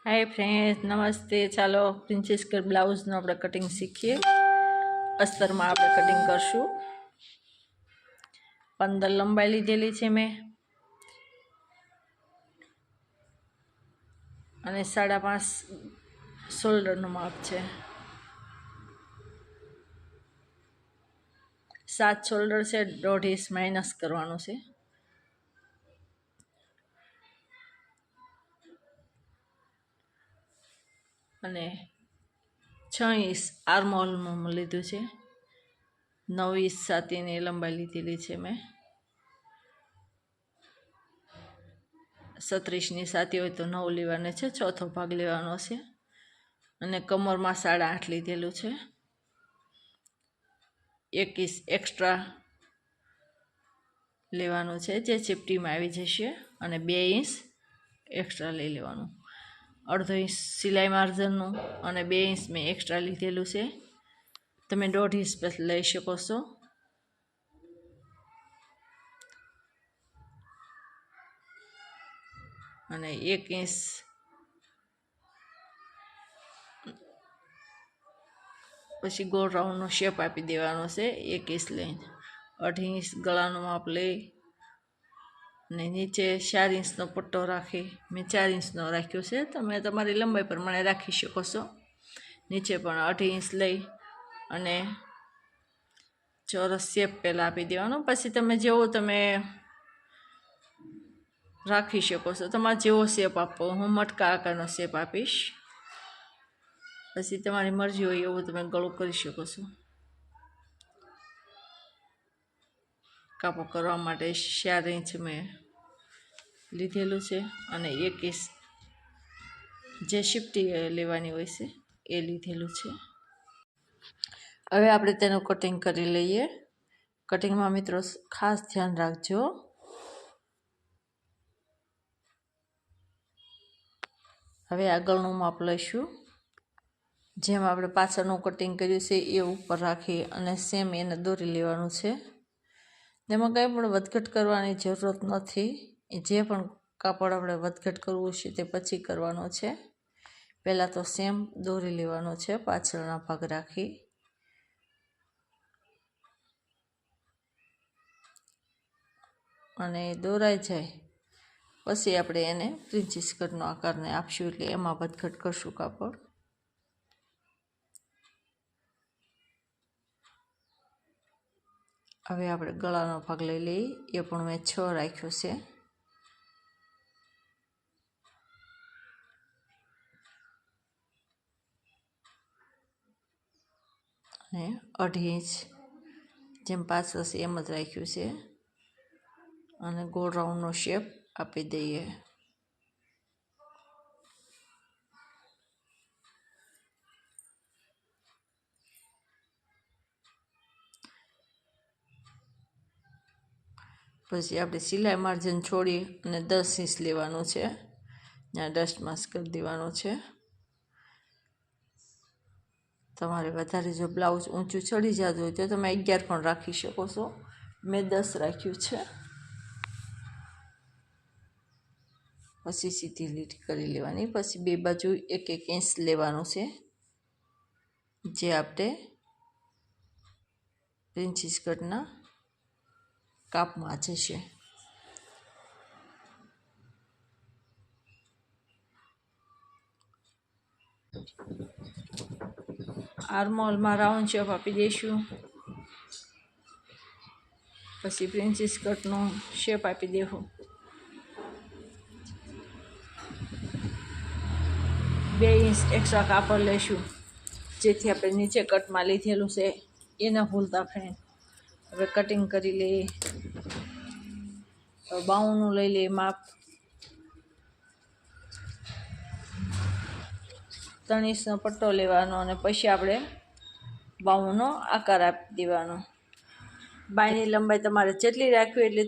Hi friends, नमस्ते। चलो princess cut blouse no આપણે કટિંગ શીખીએ। અસ્તરમાં આપણે કટિંગ કરશું। 15 લંબાઈ લીધેલી છે મેં અને 5.5 શોલ્ડરનું માપ છે। 7 શોલ્ડર છે, 1.5 ઇંચ માઇનસ કરવાનું છે। અને 6 ઇંચ આર્મહોલનું લીધું છે। 9 ઇંચ છાતીની લંબાઈ લીધેલી છે મેં। 36ની છાતી હોય તો 9 લેવાની છે, ચોથો ભાગ લેવાનો છે। અને કમરમાં 8.5 લીધેલું છે। 1 ઇંચ એક્સ્ટ્રા લેવાનું છે, જે ચીપટીમાં આવી જશે। અને 2 ઇંચ એક્સ્ટ્રા લઈ લેવાનું। 1/2 ઇંચ સિલાઈ માર્જનનું અને 2 ઇંચ મેં એક્સ્ટ્રા લીધેલું છે। તમે 1.5 ઇંચ પર લઈ શકો છો। અને 1 ઇંચ પછી ગોળ રાઉન્ડનો શેપ આપી દેવાનો છે। 1 ઇંચ લઈને 2.5 ઇંચ ગળાનું માપ લઈ અને નીચે 4 ઇંચનો પટ્ટો રાખી મેં 4 ઇંચનો રાખ્યો છે। તમે તમારી લંબાઈ પ્રમાણે રાખી શકો છો। નીચે પણ 2.5 ઇંચ લઈ અને ચોરસ શેપ પહેલાં આપી દેવાનો। પછી તમે જેવો તમે રાખી શકો છો, તમારે જેવો શેપ આપવો। હું મટકા આકારનો શેપ આપીશ, પછી તમારી મરજી હોય એવું તમે ગળું કરી શકો છો। કાપો કરવા માટે 4 ઇંચ મેં લીધેલું છે અને 1 ઇંચ જે શિફ્ટી લેવાની હોય છે એ લીધેલું છે। હવે આપણે તેનું કટિંગ કરી લઈએ। કટિંગમાં મિત્રો ખાસ ધ્યાન રાખજો। હવે આગળનું માપ લઈશું। જેમ આપણે પાછળનું કટિંગ કર્યું છે એ ઉપર રાખી અને સેમ એને દોરી લેવાનું છે। તેમાં કંઈ પણ વધઘટ કરવાની જરૂરત નથી। જે પણ કાપડ આપણે વધઘટ કરવું છે તે પછી કરવાનો છે। પહેલાં તો સેમ દોરી લેવાનો છે પાછળના ભાગ રાખી। અને દોરાઈ જાય પછી આપણે એને પ્રિન્સેસ કટનો આકારને આપશું, એટલે એમાં વધઘટ કરશું કાપડ। હવે આપણે ગળાનો ભાગ લઈ લઈએ। એ પણ મેં 6 રાખ્યો છે। અને 2.5 ઇંચ જેમ પાછળ છે એમ જ રાખ્યું છે। અને ગોળ રાઉન્ડનો શેપ આપી દઈએ। પછી આપણે સિલાઈ માર્જિન છોડી અને 10 ઇંચ લેવાનું છે, ત્યાં ડસ્ટ માસ્ક કરી દેવાનું છે। તમારે વધારે જો બ્લાઉઝ ઊંચું ચડી જતું હોય તો તમે 11 પણ રાખી શકો છો। મેં 10 રાખ્યું છે। પછી સીધી લીટી કરી લેવાની। પછી બે બાજુ 1-1 ઇંચ લેવાનું છે, જે આપણે પ્રિન્સેસ કટના કાપમાં જશે। આર્મહોલમાં રાઉન્ડ શેપ આપી દઈશું। પછી પ્રિન્સેસ કટનો શેપ આપી દેવું। 2 ઇંચ એક્સ્ટ્રા કાપડ લઈશું, જેથી આપણે નીચે કટમાં લીધેલું છે એ ન ભૂલતા ફ્રેન્ડ। હવે કટિંગ કરી લઈએ। બાઉનું લઈ લઈએ માપ। 3 ઇંચનો પટ્ટો લેવાનો અને પછી આપણે બાઉનો આકાર આપી દેવાનો। બાયની લંબાઈ તમારે જેટલી રાખવી એટલી